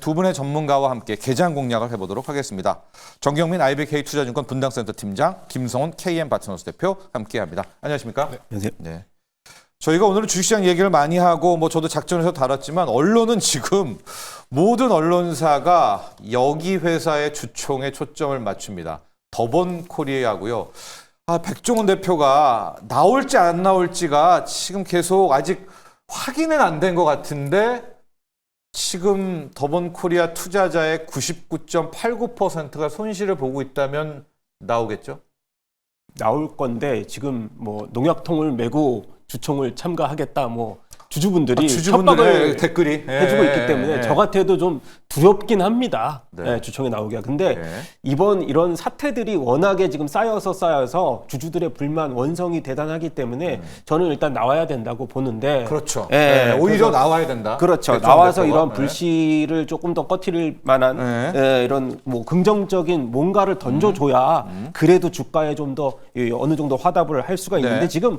두 분의 전문가와 함께 개장 공략을 해보도록 하겠습니다. 정경민 IBK 투자증권 분당센터 팀장, 김성훈 KM 파트너스 대표 함께합니다. 안녕하십니까? 네, 안녕하세요. 네. 저희가 오늘은 주식시장 얘기를 많이 하고 저도 작전에서 다뤘지만 언론은 지금 모든 언론사가 여기 회사의 주총에 초점을 맞춥니다. 더본코리아고요. 백종원 대표가 나올지 안 나올지가 지금 계속 아직 확인은 안 된 것 같은데 지금 더본코리아 투자자의 99.89%가 손실을 보고 있다면 나오겠죠? 나올 건데 지금 농약통을 메고 주총을 참가하겠다 주주분들이 주주분들의 협박을 댓글이 해주고 있기 때문에 저 같아도 좀 두렵긴 합니다. 네. 주총에 나오기가. 근데 네. 이번 이런 사태들이 워낙에 지금 쌓여서 주주들의 불만 원성이 대단하기 때문에 저는 일단 나와야 된다고 보는데. 그렇죠. 예, 오히려 나와야 된다. 그렇죠. 나와서 이런 불씨를 조금 더 꺼트릴 만한 이런 긍정적인 뭔가를 던져줘야 그래도 주가에 좀 더 어느 정도 화답을 할 수가 있는데 네. 지금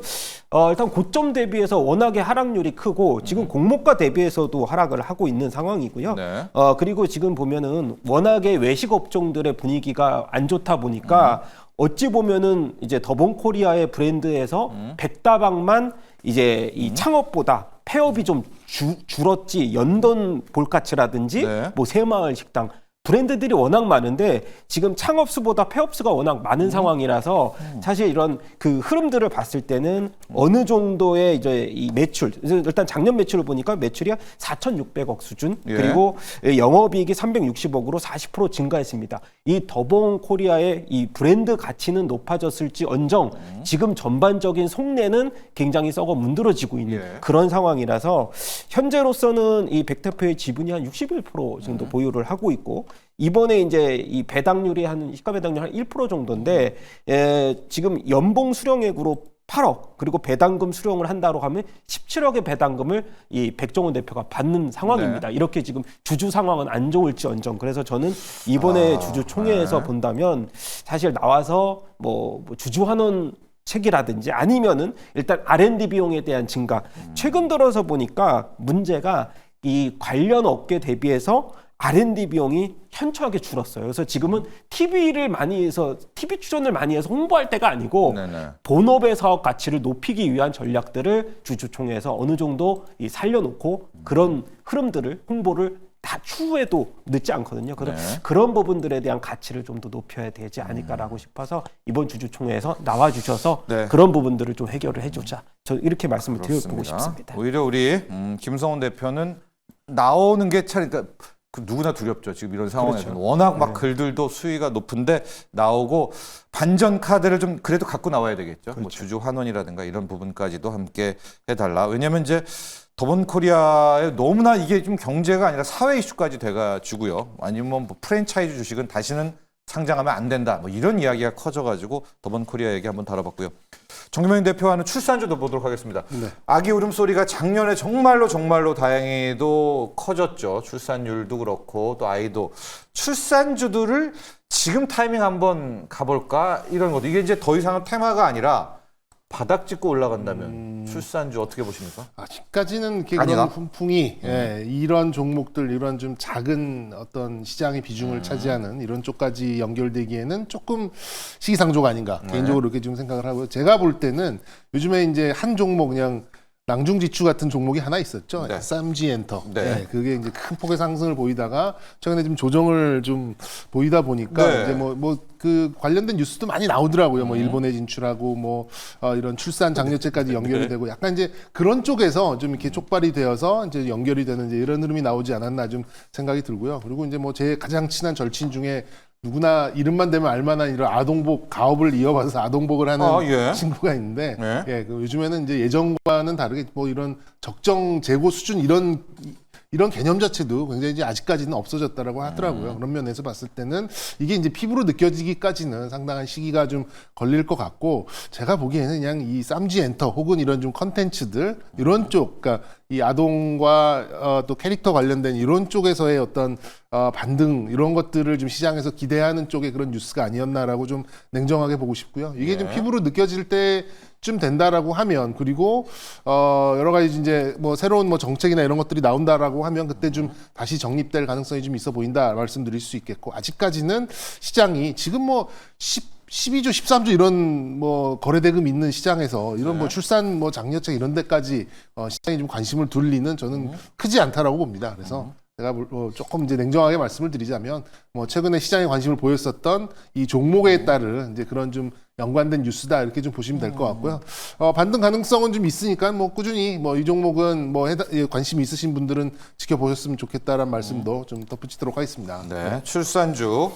일단 고점 대비해서 워낙에 하락률이 크고 지금 공모가 대비해서도 하락을 하고 있는 상황이고요. 네. 그리고 지금 보면은 워낙에 외식 업종들의 분위기가 안 좋다 보니까 어찌 보면은 이제 더본코리아의 브랜드에서 백다방만 이제 이 창업보다 폐업이 좀 줄었지. 연돈 볼카츠라든지 네. 새마을 식당 브랜드들이 워낙 많은데 지금 창업 수보다 폐업 수가 워낙 많은 상황이라서 사실 이런 그 흐름들을 봤을 때는 어느 정도의 이제 이 매출, 일단 작년 매출을 보니까 매출이 4,600억 수준, 예. 그리고 영업이익이 360억으로 40% 증가했습니다. 이 더본코리아의 이 브랜드 가치는 높아졌을지 언정 지금 전반적인 속내는 굉장히 썩어 문드러지고 있는 예. 그런 상황이라서 현재로서는 이 백태표의 지분이 한 61% 정도 보유를 하고 있고 이번에 이제 이 배당률이 시가 배당률 한 1% 정도인데 지금 연봉 수령액으로 8억 그리고 배당금 수령을 한다고 하면 17억의 배당금을 이 백종원 대표가 받는 상황입니다. 네. 이렇게 지금 주주 상황은 안 좋을지언정 그래서 저는 이번에 주주총회에서 본다면 사실 나와서 주주 환원 책이라든지 아니면은 일단 R&D 비용에 대한 증가. 최근 들어서 보니까 문제가 이 관련 업계 대비해서 R&D 비용이 현저하게 줄었어요. 그래서 지금은 TV를 많이 해서 TV 출연을 많이 해서 홍보할 때가 아니고 네네. 본업의 사업 가치를 높이기 위한 전략들을 주주총회에서 어느 정도 살려놓고 그런 흐름들을 홍보를 다 추후에도 늦지 않거든요. 그래서 네. 그런 부분들에 대한 가치를 좀 더 높여야 되지 않을까라고 싶어서 이번 주주총회에서 나와 주셔서 네. 그런 부분들을 좀 해결을 해주자. 저 이렇게 말씀을 드려보고 그렇습니다. 싶습니다. 오히려 우리 김성훈 대표는 나오는 게 참 그러니까 누구나 두렵죠. 지금 이런 상황에서는 그렇죠. 워낙 막 글들도 수위가 높은데 나오고 반전 카드를 좀 그래도 갖고 나와야 되겠죠. 그렇죠. 주주 환원이라든가 이런 부분까지도 함께 해달라. 왜냐하면 이제 더본코리아에 너무나 이게 좀 경제가 아니라 사회 이슈까지 돼가지고요. 아니면 프랜차이즈 주식은 다시는 상장하면 안 된다. 이런 이야기가 커져가지고 더본코리아 얘기 한번 다뤄봤고요. 정경민 대표와는 출산주도 보도록 하겠습니다. 네. 아기 울음소리가 작년에 정말로 다행히도 커졌죠. 출산율도 그렇고 또 아이도. 출산주들을 지금 타이밍 한번 가볼까? 이런 것도. 이게 이제 더 이상은 테마가 아니라 바닥 짚고 올라간다면 출산주 어떻게 보십니까? 아직까지는 아니가? 그런 훈풍이 이런 종목들, 이런 좀 작은 어떤 시장의 비중을 차지하는 이런 쪽까지 연결되기에는 조금 시기상조가 아닌가 개인적으로 이렇게 좀 생각을 하고요. 제가 볼 때는 요즘에 이제 한 종목 그냥 낭중지추 같은 종목이 하나 있었죠. 네. SMG엔터. 네. 그게 이제 큰 폭의 상승을 보이다가 최근에 좀 조정을 좀 보이다 보니까 네. 이제 그 관련된 뉴스도 많이 나오더라고요. 일본에 진출하고 이런 출산 장려제까지 연결이 되고 약간 이제 그런 쪽에서 좀 이렇게 촉발이 되어서 이제 연결이 되는 이제 이런 흐름이 나오지 않았나 좀 생각이 들고요. 그리고 이제 제 가장 친한 절친 중에 누구나 이름만 대면 알만한 이런 아동복 가업을 이어받아서 아동복을 하는 예. 친구가 있는데 네. 요즘에는 이제 예전과는 다르게 이런 적정 재고 수준 이런 개념 자체도 굉장히 이제 아직까지는 없어졌다라고 하더라고요. 그런 면에서 봤을 때는 이게 이제 피부로 느껴지기까지는 상당한 시기가 좀 걸릴 것 같고 제가 보기에는 그냥 이 쌈지 엔터 혹은 이런 좀 컨텐츠들 이런 쪽, 그러니까 이 아동과 또 캐릭터 관련된 이런 쪽에서의 어떤 반등 이런 것들을 좀 시장에서 기대하는 쪽의 그런 뉴스가 아니었나라고 좀 냉정하게 보고 싶고요. 이게 좀 피부로 느껴질 때 쯤 된다라고 하면 그리고 여러 가지 이제 뭐 새로운 뭐 정책이나 이런 것들이 나온다라고 하면 그때 좀 다시 정립될 가능성이 좀 있어 보인다 말씀드릴 수 있겠고 아직까지는 시장이 지금 뭐 12조, 13조 이런 뭐 거래대금 있는 시장에서 이런 뭐 출산 뭐 장려책 이런 데까지 시장이 좀 관심을 둘 리는 저는 크지 않다라고 봅니다. 그래서 제가 조금 이제 냉정하게 말씀을 드리자면 뭐 최근에 시장에 관심을 보였었던 이 종목에 따른 이제 그런 좀 연관된 뉴스다 이렇게 좀 보시면 될 것 같고요. 반등 가능성은 좀 있으니까 뭐 꾸준히 뭐 이 종목은 뭐 관심이 있으신 분들은 지켜보셨으면 좋겠다라는 말씀도 좀 덧붙이도록 하겠습니다. 네, 출산주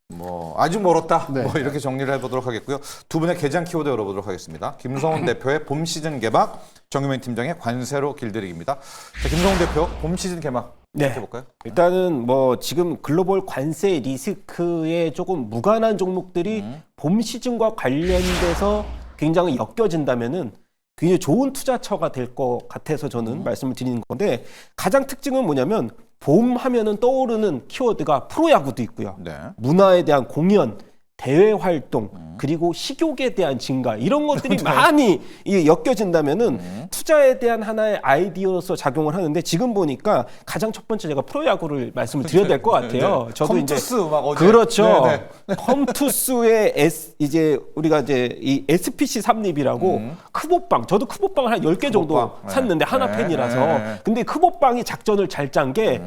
뭐 아직 멀었다. 네. 뭐 이렇게 정리를 해보도록 하겠고요. 두 분의 개장 키워드 열어보도록 하겠습니다. 김성훈 대표의 봄 시즌 개막, 정유민 팀장의 관세로 길들이기입니다. 자, 김성훈 대표 봄 시즌 개막 네. 해볼까요? 일단은 뭐 지금 글로벌 관세 리스크에 조금 무관한 종목들이 봄 시즌과 관련돼서 굉장히 엮여진다면은 굉장히 좋은 투자처가 될 것 같아서 저는 말씀을 드리는 건데 가장 특징은 뭐냐면 봄 하면은 떠오르는 키워드가 프로야구도 있고요. 네. 문화에 대한 공연, 대외 활동, 그리고 식욕에 대한 증가 이런 것들이 많이 엮여진다면은 투자에 대한 하나의 아이디어로서 작용을 하는데 지금 보니까 가장 첫 번째 제가 프로야구를 말씀을 드려야 될 것 같아요. 네. 저도 컴투스 막 어제 그렇죠. 네, 네. 컴투스의 이제 우리가 이제 이 SPC 삼립이라고 크보빵 저도 크보빵을 한 10개 정도 크보빵. 샀는데 네. 하나 네. 팬이라서 네. 근데 크보빵이 작전을 잘 짠 게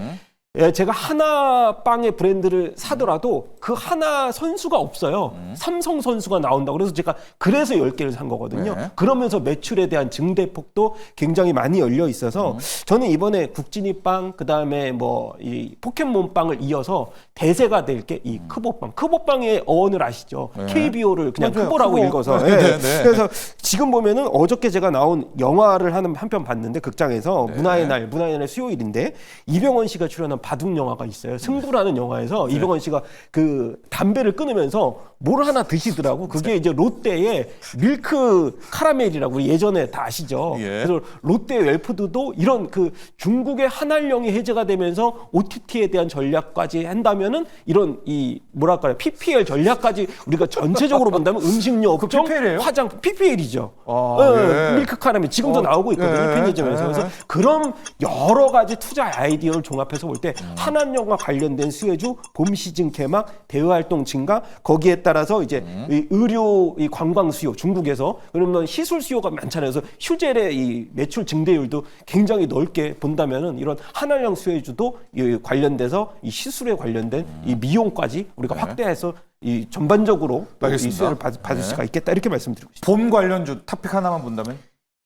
제가 하나 빵의 브랜드를 사더라도 그 하나 선수가 없어요. 삼성 선수가 나온다고 그래서 제가 그래서 10개를 산 거거든요. 네. 그러면서 매출에 대한 증대폭도 굉장히 많이 열려 있어서 저는 이번에 국진이 빵 그다음에 뭐 이 포켓몬 빵을 이어서 대세가 될 게 이 크보빵. 크보빵의 어원을 아시죠? 네. KBO를 그냥 맞아요. 크보라고 크보. 읽어서. 네, 예. 네, 네. 그래서 지금 보면은 어저께 제가 나온 영화를 한 편 봤는데 극장에서 네. 문화의 날 수요일인데 이병헌 씨가 출연한 바둑 영화가 있어요. 승부라는 영화에서 이병헌 씨가 그 담배를 끊으면서 뭘 하나 드시더라고. 그게 이제 롯데의 밀크 카라멜이라고 우리 예전에 다 아시죠. 예. 그래서 롯데 웰푸드도 이런 그 중국의 한알령이 해제가 되면서 OTT에 대한 전략까지 한다면은 이런 이 뭐랄까요 PPL 전략까지 우리가 전체적으로 본다면 음식료 업종, PPL 이에요? 화장품 PPL이죠. 아, 예. 밀크 카라멜 지금도 나오고 있거든요. 예. 편의점에서. 그래서 그런 여러 가지 투자 아이디어를 종합해서 볼 때 한한령과 관련된 수혜주, 봄 시즌 개막, 대외 활동 증가 거기에 따라서 이제 이 의료, 이 관광 수요 중국에서 그러면 시술 수요가 많잖아요. 그래서 휴젤의 이 매출 증대율도 굉장히 넓게 본다면은 이런 한한령 수혜주도 이 관련돼서 이 시술에 관련된 이 미용까지 우리가 확대해서 이 전반적으로 이 알겠습니다. 수혜를 받을 수가 있겠다 이렇게 말씀드리고 싶습니다. 봄 관련주 토픽 하나만 본다면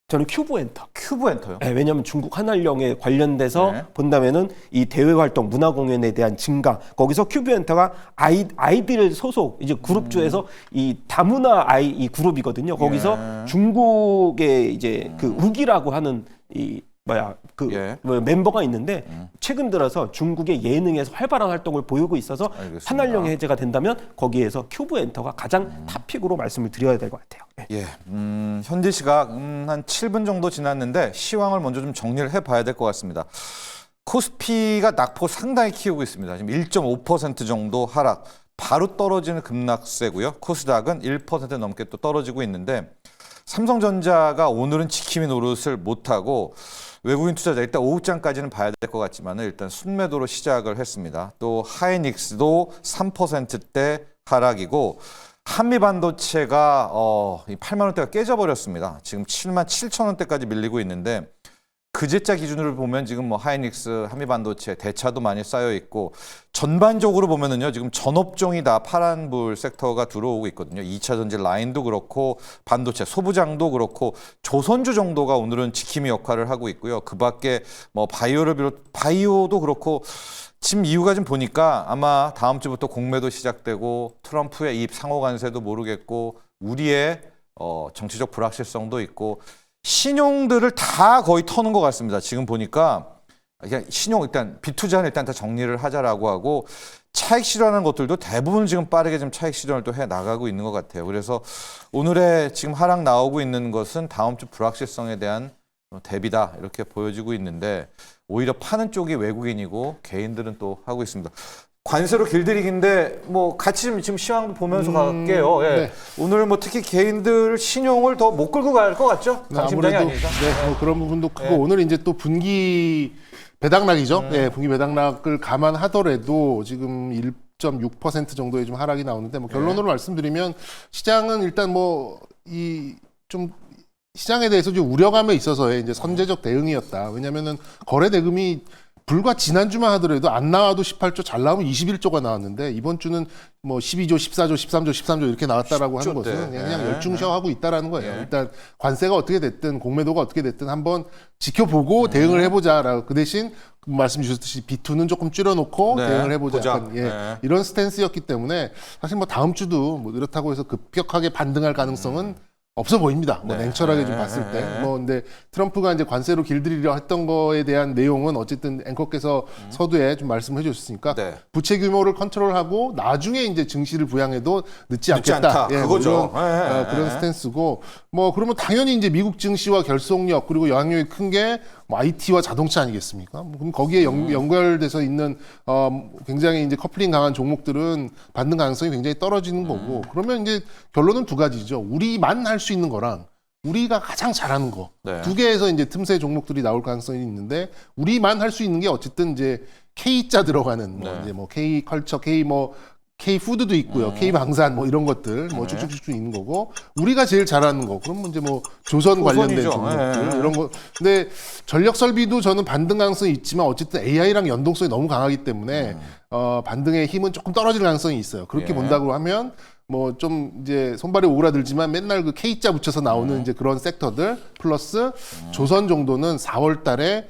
저는 큐브엔터. 큐브엔터요. 네, 왜냐하면 중국 한알령에 관련돼서 네. 본다면은 이 대외 활동, 문화 공연에 대한 증가, 거기서 큐브엔터가 아이들 소속 이제 그룹주에서 이 다문화 이 그룹이거든요. 거기서 예. 중국의 이제 그 우기라고 하는 이 예. 멤버가 있는데 최근 들어서 중국의 예능에서 활발한 활동을 보이고 있어서 알겠습니다. 한알령 해제가 된다면 거기에서 큐브엔터가 가장 탑픽으로 말씀을 드려야 될 것 같아요. 네. 예, 현재 시각 한 7분 정도 지났는데 시황을 먼저 좀 정리를 해봐야 될 것 같습니다. 코스피가 낙폭 상당히 키우고 있습니다. 지금 1.5% 정도 하락, 바로 떨어지는 급락세고요. 코스닥은 1% 넘게 또 떨어지고 있는데 삼성전자가 오늘은 지킴이 노릇을 못하고 외국인 투자자 일단 오후장까지는 봐야 될 것 같지만 일단 순매도로 시작을 했습니다. 또 하이닉스도 3%대 하락이고 한미반도체가 8만 원대가 깨져버렸습니다. 지금 7만 7천 원대까지 밀리고 있는데 그제자 기준으로 보면 지금 뭐 하이닉스, 한미반도체 대차도 많이 쌓여 있고 전반적으로 보면은요 지금 전업종이 다 파란불 sek터가 들어오고 있거든요. 2차 전지 라인도 그렇고 반도체 소부장도 그렇고 조선주 정도가 오늘은 지킴이 역할을 하고 있고요. 그밖에 뭐 바이오도 그렇고 지금 이유가 좀 보니까 아마 다음 주부터 공매도 시작되고 트럼프의 입 상호 관세도 모르겠고 우리의 정치적 불확실성도 있고 신용들을 다 거의 터는 것 같습니다. 지금 보니까 그냥 신용 일단 비투자는 일단 다 정리를 하자라고 하고 차익 실현하는 것들도 대부분 지금 빠르게 지금 차익 실현을 또 해 나가고 있는 것 같아요. 그래서 오늘의 지금 하락 나오고 있는 것은 다음 주 불확실성에 대한 대비다 이렇게 보여지고 있는데 오히려 파는 쪽이 외국인이고 개인들은 또 하고 있습니다. 관세로 길들이기인데 뭐 같이 좀 지금 시황도 보면서 갈게요. 예. 네. 오늘 뭐 특히 개인들 신용을 더 못 끌고 갈 것 같죠? 네, 당심장이 아무래도 아니니까. 네, 뭐 그런 부분도 크고 네. 오늘 이제 또 분기 배당락이죠. 예, 분기 배당락을 감안하더라도 지금 1.6% 정도의 좀 하락이 나오는데 뭐 결론으로 말씀드리면 시장은 일단 뭐 이 좀 시장에 대해서 좀 우려감에 있어서의 이제 선제적 대응이었다. 왜냐면은 거래 대금이 불과 지난주만 하더라도 안 나와도 18조, 잘 나오면 21조가 나왔는데 이번 주는 뭐 12조, 14조, 13조, 13조 이렇게 나왔다라고 하는 10조 것은 대. 그냥 예. 열중셔하고 있다라는 거예요. 예. 일단 관세가 어떻게 됐든 공매도가 어떻게 됐든 한번 지켜보고 대응을 해보자라고 그 대신 말씀 주셨듯이 B2는 조금 줄여놓고 네, 대응을 해보자. 보자. 약간, 예, 네. 이런 스탠스였기 때문에 사실 뭐 다음 주도 뭐 이렇다고 해서 급격하게 반등할 가능성은 없어 보입니다. 뭐 네. 냉철하게 좀 봤을 때. 네. 뭐 근데 트럼프가 이제 관세로 길들이려 했던 거에 대한 내용은 어쨌든 앵커께서 서두에 좀 말씀해 주셨으니까 네. 부채 규모를 컨트롤하고 나중에 이제 증시를 부양해도 늦지 늦지 않겠다. 않다. 그거죠. 뭐 이런, 예. 그런 스탠스고 뭐 그러면 당연히 이제 미국 증시와 결속력 그리고 영향력이 큰 게 뭐 IT와 자동차 아니겠습니까? 뭐 그럼 거기에 연결돼서 있는 굉장히 이제 커플링 강한 종목들은 받는 가능성이 굉장히 떨어지는 거고 그러면 이제 결론은 두 가지죠. 우리만 할 수 있는 거랑 우리가 가장 잘하는 거 네. 두 개에서 이제 틈새 종목들이 나올 가능성이 있는데 우리만 할 수 있는 게 어쨌든 이제 K자 들어가는 뭐 네. 이제 뭐 K 컬처, K 푸드도 있고요. K 방산 뭐 이런 것들 뭐 쭉쭉쭉 있는 거고 우리가 제일 잘하는 거. 그럼 이제 뭐 조선 관련된 조선이죠. 종목들 예. 이런 거. 근데 전력 설비도 저는 반등 가능성이 있지만 어쨌든 AI랑 연동성이 너무 강하기 때문에 반등의 힘은 조금 떨어질 가능성이 있어요. 그렇게 예. 본다고 하면 뭐 좀 이제 손발이 오그라들지만 맨날 그 K자 붙여서 나오는 이제 그런 섹터들 플러스 조선 정도는 4월 달에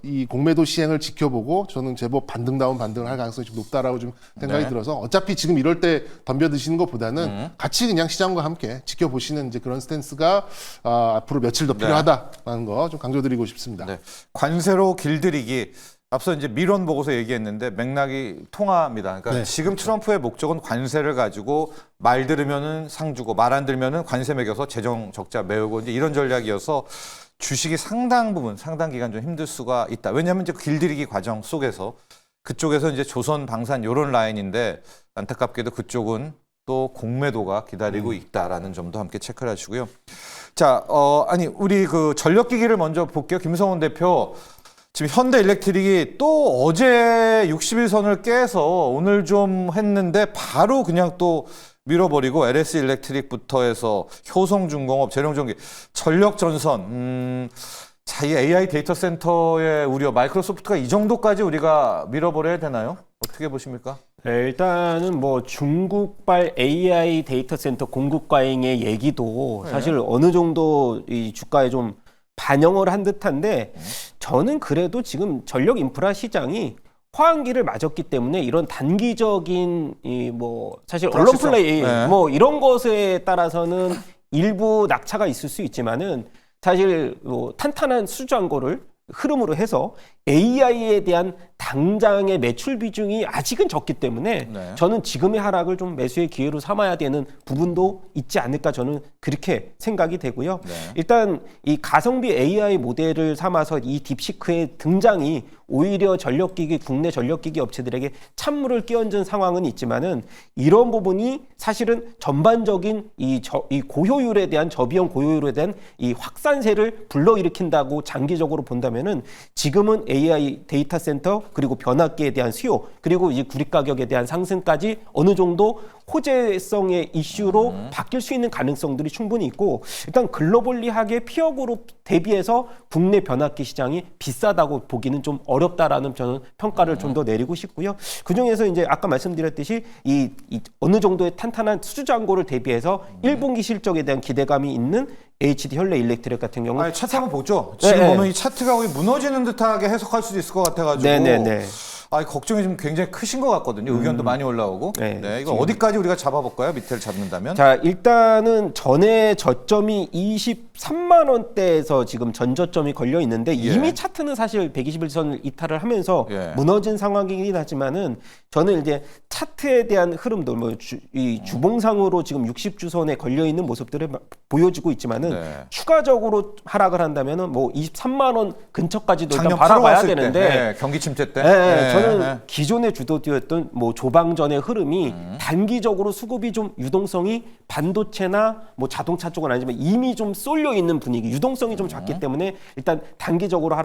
이 공매도 시행을 지켜보고 저는 제법 반등다운 반등을 할 가능성이 좀 높다라고 좀 생각이 네. 들어서 어차피 지금 이럴 때 덤벼드시는 것보다는 같이 그냥 시장과 함께 지켜보시는 이제 그런 스탠스가 앞으로 며칠 더 필요하다라는 거 좀 강조드리고 싶습니다. 네. 관세로 길들이기. 앞서 이제 미론 보고서 얘기했는데 맥락이 통합니다. 그러니까 네. 지금 트럼프의 목적은 관세를 가지고 말 들으면은 상 주고 말 안 들으면은 관세 매겨서 재정 적자 메우고 이제 이런 전략이어서 주식이 상당 부분, 상당 기간 좀 힘들 수가 있다. 왜냐하면 이제 길들이기 과정 속에서 그쪽에서 이제 조선 방산 요런 라인인데 안타깝게도 그쪽은 또 공매도가 기다리고 있다라는 점도 함께 체크를 하시고요. 자, 아니 우리 그 전력기기를 먼저 볼게요. 김성훈 대표. 지금 현대일렉트릭이 또 어제 60일선을 깨서 오늘 좀 했는데 바로 그냥 또 밀어버리고 LS 일렉트릭부터 해서 효성중공업, 재룡전기, 전력전선, 자, 이 AI 데이터 센터의 우려, 마이크로소프트가 이 정도까지 우리가 밀어버려야 되나요? 어떻게 보십니까? 네, 일단은 뭐 중국발 AI 데이터 센터 공급 과잉의 얘기도 사실 어느 정도 이 주가에 좀 반영을 한 듯한데 저는 그래도 지금 전력 인프라 시장이 화환기를 맞았기 때문에 이런 단기적인 이 뭐 사실 언론 불확실성. 플레이 네. 뭐 이런 것에 따라서는 일부 낙차가 있을 수 있지만은 사실 뭐 탄탄한 수주한거를 흐름으로 해서 AI에 대한 당장의 매출 비중이 아직은 적기 때문에 네. 저는 지금의 하락을 좀 매수의 기회로 삼아야 되는 부분도 있지 않을까 저는 그렇게 생각이 되고요. 네. 일단 이 가성비 AI 모델을 삼아서 이 딥시크의 등장이 오히려 전력기기 국내 전력기기 업체들에게 찬물을 끼얹은 상황은 있지만은 이런 부분이 사실은 전반적인 이 고효율에 대한 저비용 고효율에 대한 이 확산세를 불러일으킨다고 장기적으로 본다면은 지금은 AI 데이터 센터 그리고 변압기에 대한 수요 그리고 이 구리 가격에 대한 상승까지 어느 정도 호재성의 이슈로 바뀔 수 있는 가능성들이 충분히 있고 일단 글로벌리하게 피어 그룹 대비해서 국내 변압기 시장이 비싸다고 보기는 좀 어렵다라는 저는 평가를 좀 더 내리고 싶고요. 그중에서 이제 아까 말씀드렸듯이 이 어느 정도의 탄탄한 수주 잔고를 대비해서 1분기 실적에 대한 기대감이 있는 HD 현대 일렉트릭 같은 경우 아니, 차트 한번 보죠. 지금 네. 보면 이 차트가 거의 무너지는 듯하게 해석할 수도 있을 것 같아가지고. 네네네. 걱정이 좀 굉장히 크신 것 같거든요. 의견도 많이 올라오고. 네, 이거 어디까지 우리가 잡아볼까요? 밑에를 잡는다면? 자, 일단은 전에 저점이 23만 원대에서 지금 전저점이 걸려 있는데 이미 차트는 사실 121선을 이탈을 하면서 무너진 상황이긴 하지만은 저는 이제 차트에 대한 흐름도 뭐 이 주봉상으로 지금 60주선에 걸려 있는 모습들을 보여주고 있지만은 추가적으로 하락을 한다면은 뭐 23만 원 근처까지도 일단 바라봐야 되는데 경기 침체 때. 저는 네. 기존에 주도되었던 뭐 조방전의 흐름이 단기적으로 수급이 좀 유동성이 반도체나 뭐 자동차 쪽은 아니지만 이미 좀 쏠려 있는 분위기, 유동성이 좀 작기 때문에 일단 단기적으로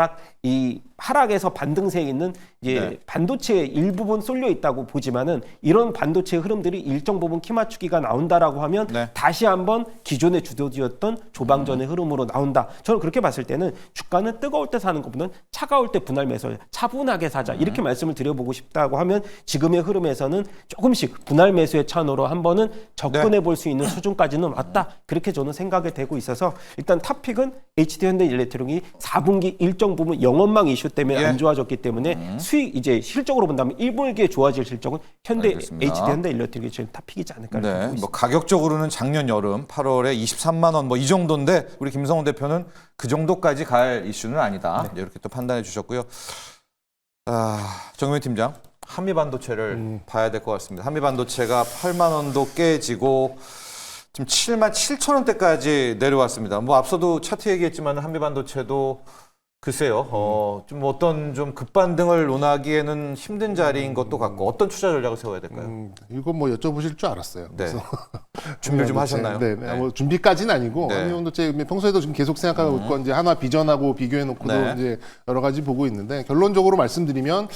이 하락에서 반등세에 있는 이제 네. 반도체의 일부분 쏠려 있다고 보지만은 이런 반도체 흐름들이 일정 부분 키 맞추기가 나온다라고 하면 네. 다시 한번 기존에 주도되었던 조방전의 흐름으로 나온다. 저는 그렇게 봤을 때는 주가는 뜨거울 때 사는 것보다는 차가울 때 분할 매수, 차분하게 사자 이렇게 말씀을 드려보고 싶다고 하면 지금의 흐름에서는 조금씩 분할 매수의 찬으로 한 번은 접근해 볼 수 있는 수준까지는 왔다. 그렇게 저는 생각이 되고 있어서 일단 탑픽은 HD현대일렉트릭이 4분기 일정 부분 영업망 이슈 때문에 예. 안 좋아졌기 때문에 수익 이제 실적으로 본다면 1분기에 좋아질 실적은 알겠습니다. HD현대일렉트릭이 지금 탑픽이지 않을까 네, 보고 뭐 있습니다. 가격적으로는 작년 여름 8월에 23만 원 뭐 이 정도인데 우리 김성훈 대표는 그 정도까지 갈 이슈는 아니다. 이렇게 또 판단해 주셨고요. 정유민 팀장, 한미반도체를 봐야 될 것 같습니다. 한미반도체가 8만 원도 깨지고 지금 7만 7천 원대까지 내려왔습니다. 뭐 앞서도 차트 얘기했지만 한미반도체도 글쎄요, 좀 어떤 좀 급반등을 논하기에는 힘든 자리인 것도 같고 어떤 투자 전략을 세워야 될까요? 이거 뭐 여쭤보실 줄 알았어요. 네. 그래서 준비를 좀 하셨나요? 네, 네. 뭐 준비까지는 아니고 네. 한미반도체 평소에도 지금 계속 생각하고 있고 이제 하나 비전하고 비교해놓고도 네. 이제 여러 가지 보고 있는데 결론적으로 말씀드리면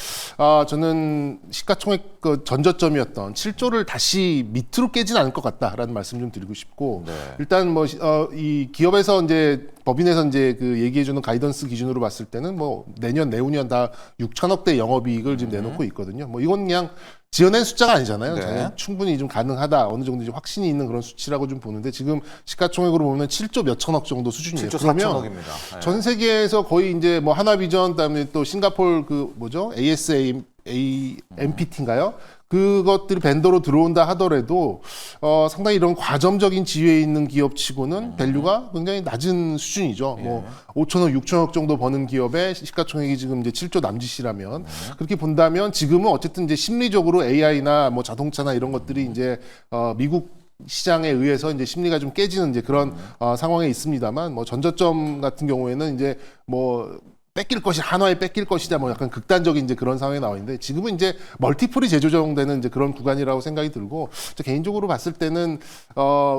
저는 시가총액 그 전저점이었던 7조를 다시 밑으로 깨진 않을 것 같다라는 말씀 좀 드리고 싶고 네. 일단 뭐 이 기업에서 이제 법인에서 이제 그 얘기해주는 가이던스 기준으로 봤을 때는 뭐 내년 내후년 다 6천억대 영업이익을 지금 내놓고 있거든요. 뭐 이건 그냥 지어낸 숫자가 아니잖아요. 네. 저는 충분히 좀 가능하다. 어느 정도 좀 확신이 있는 그런 수치라고 좀 보는데 지금 시가총액으로 보면 7조 몇 천억 정도 수준이에요. 7조 그러면 4천억입니다. 네. 전 세계에서 거의 이제 뭐 하나비전 그다음에 또 싱가포르 그 뭐죠? ASMPT인가요? 그것들이 벤더로 들어온다 하더라도 상당히 이런 과점적인 지위에 있는 기업치고는 밸류가 굉장히 낮은 수준이죠. 뭐 5천억, 6천억 정도 버는 기업의 시가총액이 지금 이제 7조 남짓이라면 그렇게 본다면 지금은 어쨌든 이제 심리적으로 AI나 뭐 자동차나 이런 것들이 이제 미국 시장에 의해서 이제 심리가 좀 깨지는 이제 그런 상황에 있습니다만 뭐 전저점 같은 경우에는 이제 뭐 뺏길 것이 한화에 뺏길 것이다 뭐 약간 극단적인 이제 그런 상황에 나와 있는데 지금은 이제 멀티플이 재조정되는 이제 그런 구간이라고 생각이 들고 개인적으로 봤을 때는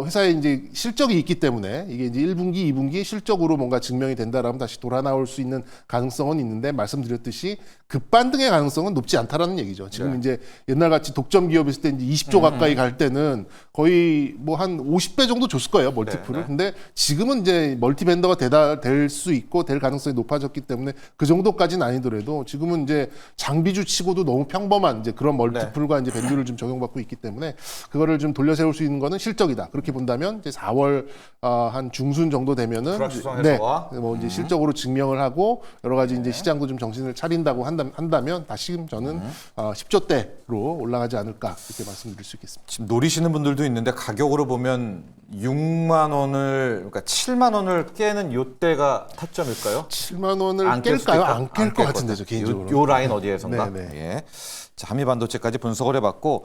회사에 이제 실적이 있기 때문에 이게 이제 1분기, 2분기 실적으로 뭔가 증명이 된다라면 다시 돌아 나올 수 있는 가능성은 있는데 말씀드렸듯이 급반등의 가능성은 높지 않다라는 얘기죠. 지금 이제 옛날 같이 독점 기업이었을 때 이제 20조 가까이 갈 때는 거의 뭐 한 50배 정도 줬을 거예요 멀티플을. 네. 근데 지금은 이제 멀티 벤더가 될 수 있고 될 가능성이 높아졌기 때문에 그 정도까지는 아니더라도 지금은 이제 장비주 치고도 너무 평범한 이제 그런 멀티플과 이제 밸류를 좀 적용받고 있기 때문에 그거를 좀 돌려 세울 수 있는 거는 실적이다. 그렇게 본다면 이제 4월 한 중순 정도 되면은 불확실성에서와 뭐 이제 실적으로 증명을 하고 여러 가지 이제 시장도 좀 정신을 차린다고 한다면 다시 저는 10조대로 올라가지 않을까 이렇게 말씀드릴 수 있겠습니다. 지금 노리시는 분들도 있는데 가격으로 보면 6만 원을 그러니까 7만 원을 깨는 요때가 타점일까요? 7만 원을 안 깰 수도 깰까요? 있다. 안 깰 것 깰 같은데 저 것 같아요. 개인적으로. 요 라인 어디에선가? 네, 네. 예. 자, 한미반도체까지 분석을 해봤고